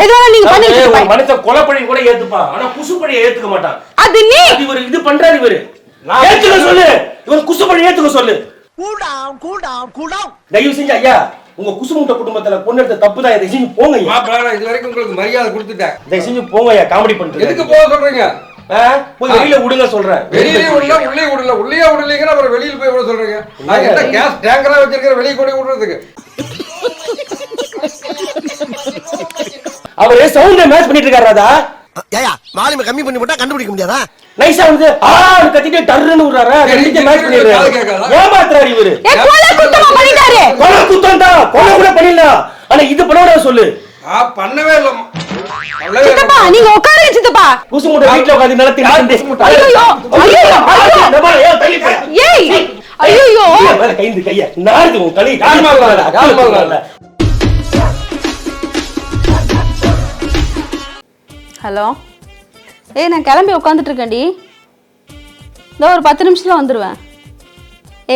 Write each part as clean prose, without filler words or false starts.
எதுவா நீங்க பண்ணிட்டு ஒரு மனுஷன் கொலைப்பழி கூட ஏத்துப்பான் ஆனா குசுப்பழி ஏத்துக்க மாட்டான் அது நீ இவர் இது பண்றாரு இவரு ஏத்துக்க சொல்லு இவர் குசுப்பழி ஏத்துக்க சொல்லு கூல் டவுன் தயவு செஞ்சு ஐயா உங்க குசுமுட்ட குடும்பத்துல பொண்ணு எடுத்த தப்பு தான் இதை செஞ்சு போங்க ஐயா மாப்பிள்ள இது வரைக்கும் உங்களுக்கு மரியாதை கொடுத்துட்டேன் இதை செஞ்சு போங்க ஐயா காமெடி பண்றீங்க எதுக்கு போக சொல்றீங்க போய் வெளியில விடுங்க சொல்றேன் வெளியில விடல உள்ளே விடல உள்ளே விடலீங்கன்னா அப்புறம் வெளியில போய் விட சொல்றீங்க நான் என்ன கேஸ் டேங்கரா வச்சிருக்கிற வெளியே கொண்டு விடுறதுக்கு அவரே சவுண்ட மேட்ச் பண்ணிட்டு இருக்காரு ராதா ஏயா வால்யூம் கம்மி பண்ணி போட்டா கண்டுபிடிக்க முடியாதா நைஸா வந்து கத்திட்டு டர்ன்னு விடுறாரு ரெண்டு மேட்ச் பண்ணிடுறாரு ஏமாத்துறாரு இவரு கொலை குத்தமா பண்ணிட்டாரு கொலை குத்தம் தான் கொலை கூட பண்ணிடலாம் ஆனா இது பண்ணவட சொல்லு பண்ணவே இல்ல சித்தப்பா நீங்க உட்காருங்க சித்தப்பா குசு மூட்டை வீட்ல உட்கார்ந்து நடத்தி ஐயோ ஐயோ தள்ளி போய் ஏய் ஐயோ மேல கைந்து கையா நாருது உன் களி கால்மால ஹலோ ஏய் நான் கிளம்பி உட்காந்துட்டு இருக்கேன்டி இதோ ஒரு 10 நிமிஷத்துல வந்துடுவேன்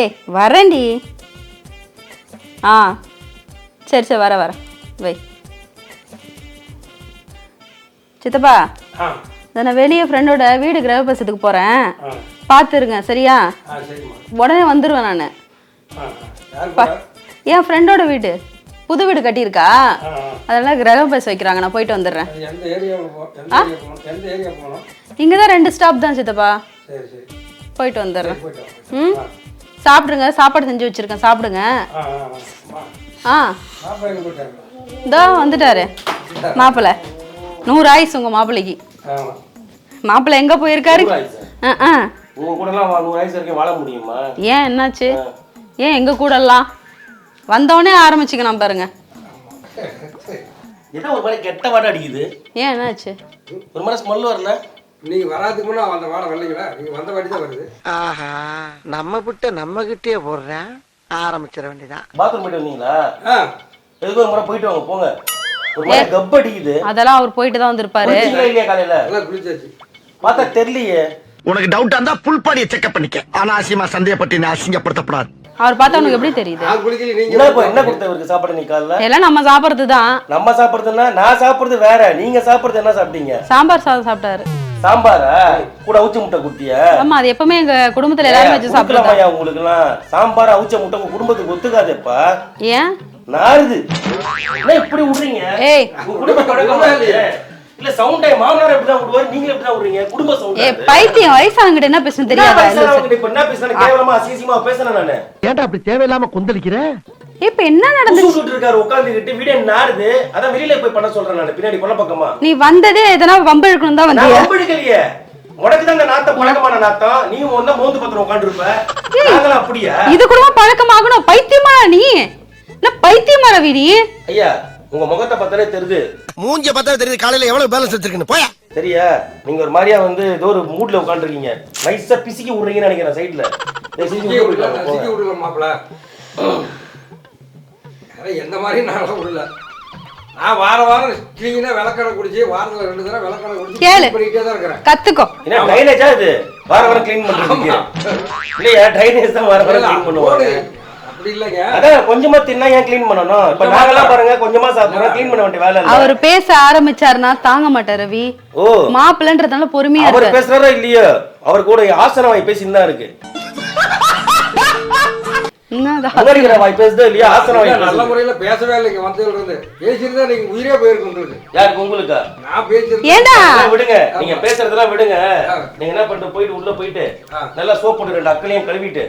ஏய் வரேன்டி சரி சரி வரேன் வை சித்தப்பா நான் வெளியே ஃப்ரெண்டோட வீடு கிரகப்பிரவேசத்துக்கு போகிறேன் பார்த்துருங்க சரியா உடனே வந்துடுவேன் நான் என் ஃப்ரெண்டோட வீடு புது வீடு கட்டியிருக்கா அதனால கிரகப்பிரவேசம் வைக்கிறாங்க நான் போயிட்டு வந்துடுறேன் இங்கே தான் 2 ஸ்டாப் தான் சித்தப்பா போயிட்டு வந்துடுறேன் சாப்பிடுங்க சாப்பாடு செஞ்சு வச்சிருக்கேன் சாப்பிடுங்க இதோ வந்துட்டாரு மாப்பிள்ளை 100 ஆயுசு உங்க மாப்பிள்ளைக்கு மாப்பிள்ளை எங்க போயிருக்காரு வாழ முடியுமா ஏன் என்னாச்சு ஏன் எங்க கூடலாம் வந்தவனே ஆரம்பிச்சுக்கணும் பாருங்க என்ன ஒரு மாதிரி கெட்ட வாடை அடிக்குது ஏன் என்னாச்சு ஒரு மாதிரி ஸ்மெல் வரல நீங்க வராதுக்கு முன்ன அந்த வாடை வரலைங்களா நீங்க வந்த வாடி தான் வருது ஆஹா நம்ம விட்டு நம்ம கிட்டே போடுறேன் ஆரம்பிச்சிட வேண்டியதான் பாத்ரூம் போயிட்டு வந்தீங்களா எதுக்கு ஒரு முறை போயிட்டு வாங்க போங்க ஒரு மாதிரி கப் அடிக்குது அதெல்லாம் அவர் போயிட்டு தான் வந்திருப்பாரு இல்லையா காலையில எல்லாம் குளிச்சாச்சு பார்த்தா தெரியலையே உனக்கு டவுட்டா இருந்தா புல் பாடியை செக்அப் பண்ணிக்க அனாவசியமா சந்தேகப்பட்டு நீ அசிங்கப்படுத்தப்படாது அவர் பார்த்தா உனக்கு எப்படி தெரியுது நான் குளிக்கல நீங்க என்ன கொடுத்த இவருக்கு சாப்பாடு நீ காலைல எல்லாம் நம்ம சாப்பிடுறது தான் நம்ம சாப்பிடுறதுன்னா நான் சாப்பிடுறது வேற நீங்க சாப்பிடுறது என்ன சாப்பிட்டீங்க சாம்பார் சாதம் சாப்பிட்டாரு சாம்பாரா கூட அவுச்ச முட்டை குட்டியா ஆமா அது எப்பவுமே எங்க குடும்பத்துல எல்லாரும் வச்சு சாப்பிடுறாங்க உங்களுக்கு எல்லாம் சாம்பார் அவுச்ச முட்டை உங்க குடும்பத்துக்கு ஒத்துக்காதேப்பா ஏன் நாருது என்ன இப்படி விடுறீங்க ஏய் உங்க குடும்ப பழக்கமா இல்லையே இல்ல சவுண்ட் டைம் மாமனார் எப்படி தான் விடுவாரு நீங்க எப்படி தான் விடுறீங்க குடும்ப சவுண்ட் ஏய் பைத்தியம் வயசானவங்க என்ன பேசணும் தெரியாதா இப்ப என்ன பேசுறேன் கேவலமா அசிங்கமா பேசுறேன் நானு ஏன்டா அப்படி தேவையில்லாம கொந்தளிக்கிற இப்ப என்ன நடந்துச்சு சுட்டு இருக்காரு உட்கார்ந்துகிட்டு வீடியோ நாருது அதான் வெளியில போய் பண்ண சொல்றேன் நான் பின்னாடி கொல்ல பக்கமா நீ வந்ததே எதனா வம்பு இழுக்கணும் தான் நான் வந்தியா வம்பு எடுக்கலையே உனக்கு தான் இந்த நாத்தம் பழக்கமான நாத்தம் நீ ஒண்ணா மோந்து பத்திரம் உட்கார்ந்து இருப்ப நாங்களாம் அப்படியா இது கூட பழக்கமாகணும் பைத்தியமா நீ என்ன பைத்தியமா ரவி நீ ஐயா உங்க முகத்தை பார்த்தாலே தெரியுது மூஞ்ச பார்த்தா தெரியுது காலையில எவ்வளவு பேலன்ஸ் வச்சிருக்குன்னு போயா சரியா நீங்க ஒரு மாதிரியா வந்து ஏதோ ஒரு மூட்ல உட்காந்துருக்கீங்க நைஸா பிசிக்கி விடுறீங்கன்னு நினைக்கிறேன் சைட்ல சிக்கி விடல மாப்பிள்ள எந்த மாதிரி நான் விடல நான் வாரம் கிளீனா விளக்கணை குடிச்சு வாரத்துல 2 தடவை விளக்கணை குடிச்சு பண்ணிட்டே தான் இருக்கிறேன் கத்துக்கோ என்ன ட்ரைனேஜா இது வாரம் க்ளீன் பண்றதுக்கு இல்லையா ட்ரைனேஜ் தான் வாரம் க்ளீன் பண்ணுவாங்க அப்படி இல்லங்க அதான் கொஞ்சமா தின்னா ஏன் க்ளீன் பண்ணனும் இப்ப நாங்கலாம் பாருங்க கொஞ்சமா சாப்பிடுறோம் க்ளீன் பண்ண வேண்டிய வேலை இல்ல அவர் பேச ஆரம்பிச்சாருன்னா தாங்க மாட்டார் ரவி மாப்பிள்ளன்றதால பொறுமையா அவர் பேசுறாரா இல்லையோ அவர் கூட ஆசன வாய் பேசிட்டு தான் இருக்கு வாய் பேசுதா இல்லையா ஆசன வாய் நல்ல முறையில பேசவே இல்லைங்க வந்ததுல இருந்து பேசிருந்தா நீங்க உயிரே போயிருக்கு உங்களுக்கு யாருக்கு உங்களுக்கா நான் பேசிருந்தேன் ஏண்டா விடுங்க நீங்க பேசுறதெல்லாம் விடுங்க நீங்க என்ன பண்ணிட்டு போயிட்டு உள்ள போயிட்டு நல்லா சோப் போட்டு 2 அக்களையும் கழுவிட்டு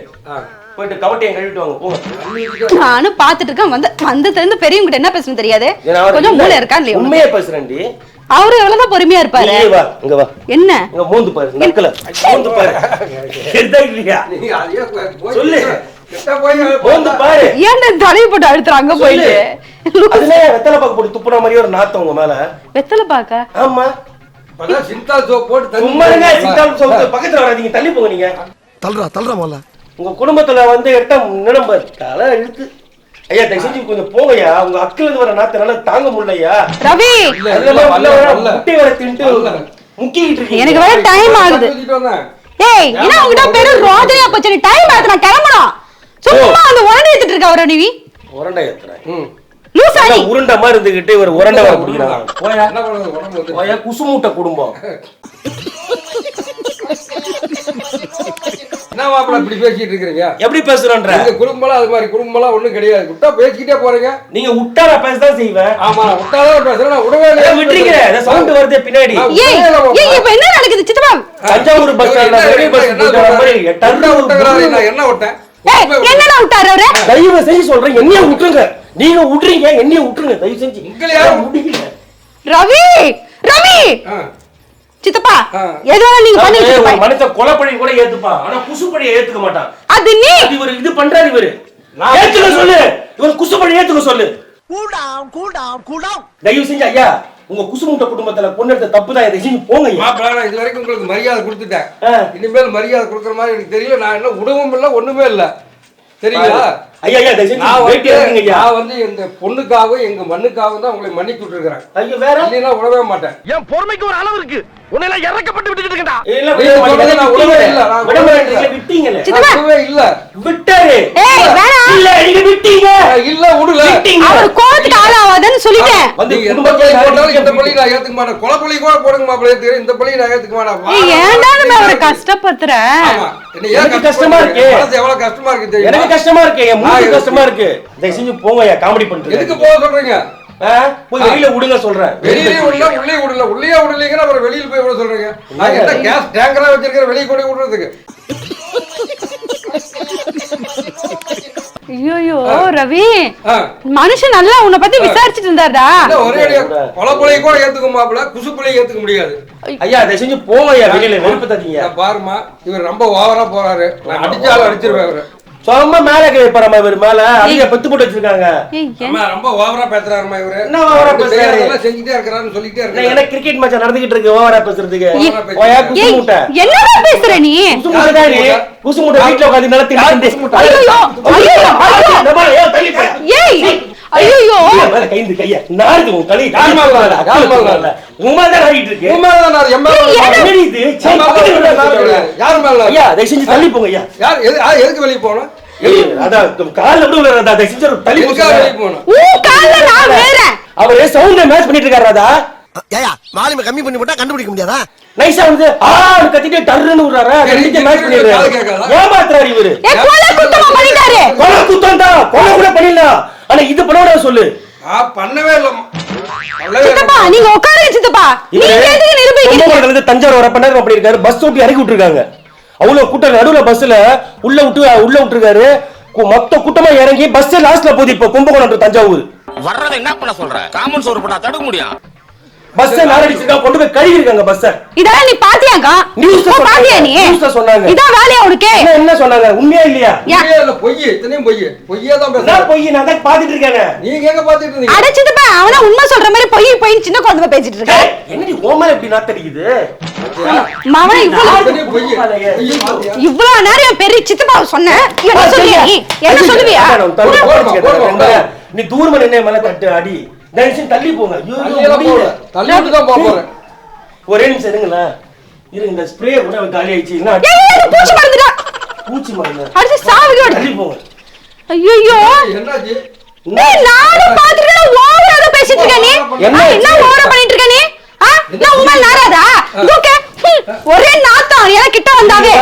போயிட்டு கவட்டையும் கழுவிட்டு வாங்க போங்க நானும் பாத்துட்டு இருக்கேன் வந்ததுல இருந்து பெரியவங்க கிட்ட என்ன பேசணும் தெரியாது கொஞ்சம் மூளை இருக்கா இல்லையா உண்மையா பேசுறேன்டி அவரு எவ்வளவுதான் பொறுமையா இருப்பாரு வா இங்க வா என்ன இங்க மூந்து பாரு நக்கல மூந்து பாரு எதா இல்லையா நீங்க அதையே சொல்லு கிட்ட போய் மூந்து பாரு ஏன்டா தலைய போட்டு அழுத்துற அங்க போயிட்டு அதுல வெத்தலை பாக்கு போட்டு துப்புற மாதிரி ஒரு நாத்தம் உங்க மேல வெத்தலை பாக்க ஆமா அதான் சிந்தால் சோப் போட்டு சும்மா இருங்க சிந்தால் சோப் பக்கத்துல வராதீங்க தள்ளி போங்க நீங்க தள்ளுறா முதல்ல உங்க குடும்பத்துல வந்து எட்ட நிலம்ப தலை இழுத்து ஐயா தயவு செஞ்சு கொஞ்சம் போங்கய்யா உங்க அக்கில இருந்து வர நாத்தனால தாங்க முடியலையா ரவி முட்டை வர தின்ட்டு முக்கிட்டு இருக்கு எனக்கு வேற டைம் ஆகுது ஏய் என்ன உங்ககிட்ட பெரும் ரோதனையா போச்சு டைம் ஆகுது நான் கிளம்பணும் சும்மா அந்த உரண்டை ஏத்திட்டு இருக்க வர நீ உரண்டை ஏத்துறேன் லூசா நீ? உருண்ட மாதிரி இருந்துகிட்டு இவர் உரண்ட வர பிடிக்கிறாங்க. போயா என்ன பண்ணுறது உடம்பு வந்து போயா குசுமூட்டை குடும்பம். என்ன மாப்பிள்ள இப்படி பேசிட்டு இருக்கிறீங்க? எப்படி பேசுறன்ற? எங்க குடும்பம்லாம் அது மாதிரி குடும்பம்லாம் ஒண்ணும் கிடையாது. விட்டா பேசிக்கிட்டே போறீங்க. நீங்க விட்டா நான் பேசதான் செய்வேன். ஆமா விட்டாதான் பேசுறேன். நான் விடவே இல்லை. விட்டுறீங்க. அந்த சவுண்ட் வருது பின்னாடி. ஏய் ஏய் இப்ப என்ன நடக்குது சித்தப்பா? தஞ்சாவூர் பஸ் ஸ்டாண்ட்ல பெரிய பஸ் போற மாதிரி டர்ல விட்டுறாரு. நான் என்ன விட்டேன்? ஏய் என்னடா விட்டாரு அவரு? தயவு செஞ்சு சொல்றேன் என்னைய விட்டுருங்க. நீங்க விட்டுறீங்க என்னைய விட்டுருங்க தயவு செஞ்சு. உங்களை யாரும் முடியல. ரவி ரவி சித்தப்பா எதுவா நீங்க பண்ணிட்டு ஒரு இருக்கீங்க? மனுஷன் கொலைப்பழி கூட ஏத்துப்பான். ஆனா குசுப்பழியை ஏத்துக்க மாட்டான். அது நீ அது இவரு இது பண்றாரு இவரு. ஏத்துக்க சொல்லு. இவர் குசுப்பழி ஏத்துக்க சொல்லு. Cool down. தயவு செஞ்சு ஐயா உங்க குசுமுட்ட குடும்பத்துல பொண்ணு எடுத்த தப்பு தான். இதை செஞ்சு போங்க ஐயா. மாப்பிள்ள நான் இது வரைக்கும் உங்களுக்கு மரியாதை கொடுத்துட்டேன். இனிமேல் மரியாதை கொடுக்குற மாதிரி எனக்கு தெரியல. நான் என்ன உடவும் இல்லை ஒண்ணுமே இல்லை. சரிங்களா? ஐயா ஐயா தயவு செஞ்சு வெயிட் பண்ணுங்க ஐயா. நான் வந்து இந்த பொண்ணுக்காகவும் எங்க மண்ணுக்காகவும் தான் உங்களை மன்னிச்சு விட்டுருக்கிறேன். ஐயா வேற இல்லைன்னா விடவே மாட்டேன். என் பொறுமைக்கு ஒரு அளவு இருக்கு. உன்னையெல்லாம் இறக்கப்பட்டு விட்டுட்டு இருக்கேன்டா. இல்ல நீங்க சொல்றது நான் விடவே இல்லை. நான் விடவே இல்லை. விடவே விட்டீங்களே. சித்தப்பா விடவே இல்லை. விட்டாரு. ஏய் வேணாம். இல்ல நீங்க விட்டீங்க. இல்ல விடல. விட்டீங்க. அவர் கோவத்துக்கு ஆளாவாதன்னு சொல்லிட்டேன். வந்து நீங்க எந்த குடும்பத்துல பழி போட்டாலும் இந்த பழி நான் ஏத்துக்க மாட்டேன். கொலை பழி கூட போடுங்க மாப்பிள்ளை ஏத்துக்கிறேன். இந்த பழி நான் ஏத்துக்க மாட்டேன். ஏய் ஏன்டா நம்ம அவரை கஷ்டப்படுத்துற? ஆமா. என்ன ஏன் எனக்கு கஷ்டமா இருக்கு. மனசு எவ்வளவு கஷ்டமா இருக்கு தெரியுமா? எனக்கு கஷ்டமா இருக்கு. என் மூக்கு கஷ்டமா இருக்கு. தயவு செஞ்சு போங்க ஐயா. காமெடி பண்றீங்க. எதுக்கு போக சொல்றீங்க? போய் வெளியில விடுங்க சொல்றேன். வெளியிலே விடல, உள்ளே விடல. உள்ளே விடலீங்கன்னா அப்புறம் வெளியில போய் விட சொல்றீங்க. நான் என்ன கேஸ் டேங்கரா வச்சிருக்கிற வெளிய கொண்டு விடுறதுக்கு? ஐயோ ரவி மனுஷன் நல்லா உன்னை பத்தி விசாரிச்சுட்டு இருந்தாருடா. இல்ல ஒரே கொலை கொலை கூட ஏத்துக்க மாப்பிள்ள, குசு கொலை ஏத்துக்க முடியாது. ஐயா தயவு செஞ்சு போங்க ஐயா. வெளியில வெறுப்பு தட்டீங்க. பாருமா இவர் ரொம்ப ஓவரா போறாரு. நான் அடிச்சாலும் அடிச்சிருவேன் இவரு. சும்மா மேல கேட்பாரமா இவர் மேல அதிக பெத்து போட்டு வச்சிருக்காங்க. அம்மா ரொம்ப ஓவரா பேசுறாருமா இவரு. என்ன ஓவரா பேசுறாரு? எல்லாம் செஞ்சுட்டே இருக்கறாருன்னு சொல்லிட்டே இருக்காரு. எனக்கு கிரிக்கெட் மேட்ச் நடந்துகிட்டு இருக்கு. ஓவரா பேசுறதுக்கு ஓயா குசு மூட்டை. என்னடா பேசுற நீ? குசு மூட்டை தான் நீ. குசு மூட்டை வீட்ல உட்கார்ந்து நல்லா தின்னுட்டு. ஐயோ ஐயோ தள்ளி போ. ஏய் ஐயோ மேல கைந்து கையா. நாருக்கு உன் களி கால்மால. உமா தான் ஆடிட்டு இருக்கு. உமா தான் நான் எம்மா என்னடி இது? யார் மேல? ஐயா தயவு செஞ்சு தள்ளி போங்க ஐயா. யார் எதுக்கு வெளிய போறோம்? அதான் கால்ல விட விடுறதா. தயவு செஞ்சு தள்ளி வெளிய போறோம். கால்ல நான் வேற. அவரே சவுண்ட்ல மேட்ச் பண்ணிட்டு இருக்காரு. ராதா ஏயா வால்யூம் கம்மி பண்ணி போட்டா கண்டுபிடிக்க முடியாதா? நைஸா வந்து கத்திட்டு டர்ன்னு விடுறாரு. ரெண்டுக்கு மேட்ச் பண்ணிடுறாரு. ஏமாத்துறாரு இவரு. கொலை குத்தமா பண்ணிட்டாரு. கொலை குத்தம் தான். கொலை கூட பண்ணிடலாம். ஆனா இது பண்ணோட சொல்லு. பண்ணவே இல்ல. சித்தப்பா நீங்க உட்காருங்க சித்தப்பா. நீங்க எதுக்கு நிரூபிக்கிறீங்க? கும்பகோணத்துல இருந்து தஞ்சாவூர் வர பண்ணாரு பண்ணிருக்காரு. பஸ் ஓட்டி இறக்கி விட்டுருக்காங்க. அவ்வளவு கூட்டம் நடுவுல பஸ்ல உள்ள விட்டுருக்காரு. மொத்த கூட்டமா இறங்கி பஸ் லாஸ்ட்ல போகுது. இப்ப கும்பகோணம் to தஞ்சாவூர் வர்றத என்ன பண்ண சொல்ற? காமன் சோறு போட்டா தடுக்க முடியும். பஸ் நாரடிச்சுக்கா கொண்டு போய் கழுவி இருக்காங்க பஸ். இதெல்லாம் நீ பாத்தியாங்க? நியூஸ்ல பாத்தியா நீ? நியூஸ்ல சொன்னாங்க. இதான் வேலையா உனக்கு? என்ன சொன்னாங்க? உண்மையா இல்லையா? இல்ல பொய். இத்தனையும் பொய்யே தான் பேசுறேன். நான் பொய். நான் தான் பாத்துட்டு இருக்கேன். நீங்க எங்க பாத்துட்டு இருந்தீங்க? அடச்சிட்டுப்பா அவனா உண்மை சொல்ற மாதிரி பொய் சின்ன குழந்தை பேசிட்டு இருக்க. என்னடி ஓமல இப்படி நாத்தடிக்குது? மாமா இவ்வளவு நேரம் பெரிய சித்தப்பா சொன்ன. என்ன சொல்றியா நீ? என்ன சொல்லுவியா? நீ தூரமா நின்னு மேல தட்டு அடி. டென்ஷன் தள்ளி போங்க. தள்ளிட்டு தான் போறேன். ஒரே நிமிஷம் இருங்களா. இருங்க இந்த ஸ்ப்ரே கூட காலி ஆயிடுச்சு. என்ன பூச்சி மறந்துடா. பூச்சி மறந்து அடிச்சு சாவுங்க. தள்ளி போங்க. ஐயோ என்னாச்சு? டேய் நானும் பாத்துட்டேன். ஓவரா பேசிட்டு இருக்க நீ. என்ன ஓவரா பண்ணிட்டு இருக்க நீ? நான் உம்மா நாராதா? ஓகே. ஒரே நாத்தம் எனக்கு கிட்ட வந்தாவே.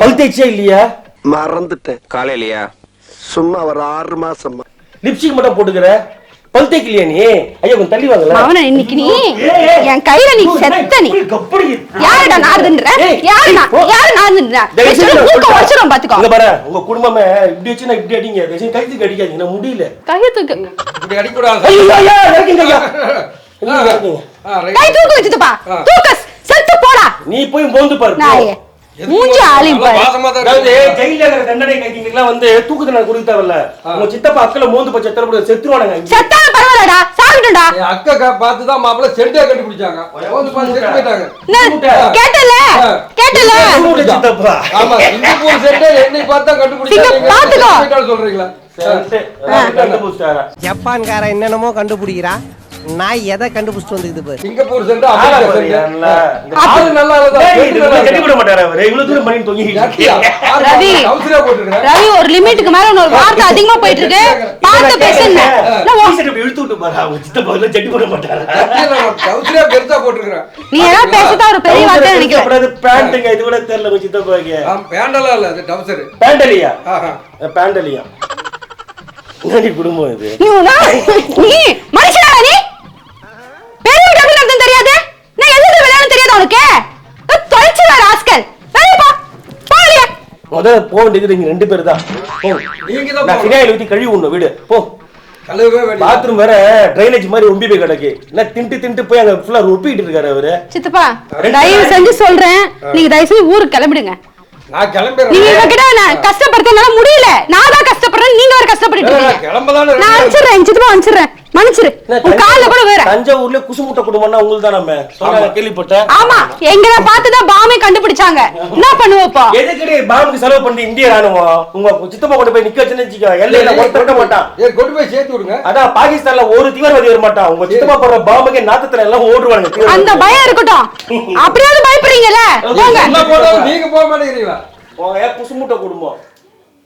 பல்தேச்சே இல்லையா? மறந்துட்டேன். காலையிலயா? சும்மா ஒரு 6 மாசம் லிப்ஸ்டிக் மட்டும் போட்டுக்கற. பல்தேக்கலையா நீ? ஐயா கொஞ்சம் தள்ளி வாங்கல. அவன இன்னைக்கு நீ என் கையில நீ செத்த நீ. யாரடா நார்துன்ற? யாரு நார்துன்ற? தூக்க வச்சிரோம் பாத்துக்கோ. இங்க பாரு உங்க குடும்பமே இப்படி வச்சுனா இப்படி அடிங்க. தேசம் கைத்துக்கு அடிக்காதீங்க. நான் முடியல. கைய தூக்கு. இப்படி அடி கூடாது. ஐயோ ஐயா இறக்குங்க ஐயா. கை தூக்கு வச்சுப்பா. தூக்கு செத்து போடா. நீ போய் மோந்து பாரு. நாயே. மூஞ்சி ஆளி பாரு. அதாவது ஜெயில இருக்கிற தண்டனை கைதிகளுக்கு வந்து தூக்கு தண்டனை கொடுக்க தேவையில்ல. உங்க சித்தப்பா அக்கல மோந்து பச்சை தரப்பட செத்துருவானுங்க. செத்தால பரவாயில்லடா. சாகட்டும்டா. அக்கா பார்த்து தான் மாப்பிள்ள செண்டே கண்டுபிடிச்சாங்க. வந்து பாத்து செத்து போயிட்டாங்க. கேட்டல சித்தப்பா. ஆமா சிங்கப்பூர் செண்டே என்னை பார்த்தா கண்டுபிடிச்சாங்க. சொல்றீங்களா? கண்டுபிடிச்சாரா? ஜப்பான்கார என்னென்னமோ கண்டுபிடிக்கிறா. நான் எதை கண்டுபிடிச்சிட்டு வந்துக்குது பாரு. சிங்கப்பூர் சென்று ஆளா அமெரிக்கா பாரு, சென்று நல்லா. ஆளு நல்லா இல்ல ஏய், இது வந்து கட்டி போட மாட்டாரா அவரு? இவ்வளவு தூரம் பண்ணி தொங்கிட்டு ரவி. போட்டுருக்கேன் ரவி ஒரு லிமிட்டுக்கு மேல இன்னொரு வார்த்தை அதிகமா போயிட்டு இருக்கு. பார்த்து பேசுங்க. இழுத்து விட்டு பாரு, அவங்க சித்தப்பா எல்லாம் ஜட்டி போட மாட்டாரா? கவுசியா பெருசா போட்டுருக்கேன் நீ ஏதோ பேசுதா ஒரு பெரிய வார்த்தை நினைக்கிறேன். பேண்ட்டுங்க, இது கூட தெரியல உங்க சித்தப்பாக்கு. பேண்டெல்லாம் இல்ல அது டவுசர் பேண்டலியா? பேண்டலியா? என்னடி குடும்பம் இது? நீ மனுஷனா நீ? பெரிய டபுள் அர்த்தம் தெரியாது? நான் எதுக்கு விளையாட தெரியாது உனக்கு? தொலைச்சு வர ஆஸ்கல். வெளிய போ. போலியா? முதல்ல போக வேண்டியது நீங்க 2 பேர் தான். நீங்க தான் நான் ஃபினாயில் ஊத்தி கழுவி விடணும் வீடு. போ. கழுவே வேண்டிய பாத்ரூம் வேற ட்ரைனேஜ் மாதிரி ரொம்பி போய் கிடக்கு. நான் திண்டு போய் அங்க ஃபுல்லா ரொப்பிட்டு இருக்காரு அவரு. சித்தப்பா தயவு செஞ்சு சொல்றேன், நீங்க தயவு செஞ்சு ஊருக்கு கிளம்பிடுங்க. நான் கிளம்பிறேன். நீங்க கிட்ட நான் கஷ்டப்படுத்தனால முடியல. நான் தான் கஷ்டப்படுறேன், நீங்க வேற கஷ்டப்பட்டுட்டு இருக்கீங்க. கிளம்பதானே நான் அனுப்பிச்சிடுறேன், சித்தப்பா அனுப்பிச்சிடுறேன். மன்னிச்சிரு. உன் கால்ல கூட வேற. தஞ்சாவூர்ல குசுமுட்டை குடும்பம்னா உங்களுக்கு தான் நம்ம சொன்னாங்க, கேள்விப்பட்டேன். ஆமா, எங்கட பார்த்து தான் பாமே கண்டுபிடிச்சாங்க. என்ன பண்ணுவப்பா? எதுக்கடி பாம்புக்கு செலவு பண்ணி இந்திய ராணுவம் உங்க சித்தப்பா கொண்டு போய் நிக்க வச்சுன்னு வச்சுக்கோ, எல்லையில ஒருத்தர மாட்டான். கொண்டு போய் சேர்த்து விடுங்க. அதான் பாகிஸ்தான்ல ஒரு தீவிரவாதி வர மாட்டான். உங்க சித்தப்பா போற பாம்புக்கு நாத்தத்துல எல்லாம் ஓடுவாங்க. அந்த பயம் இருக்கட்டும். அப்படியாவது பயப்படுறீங்கல்ல? போங்க. நீங்க போக மாட்டேங்கிறீங்களா? உங்க குசுமுட்டை குடும்பம்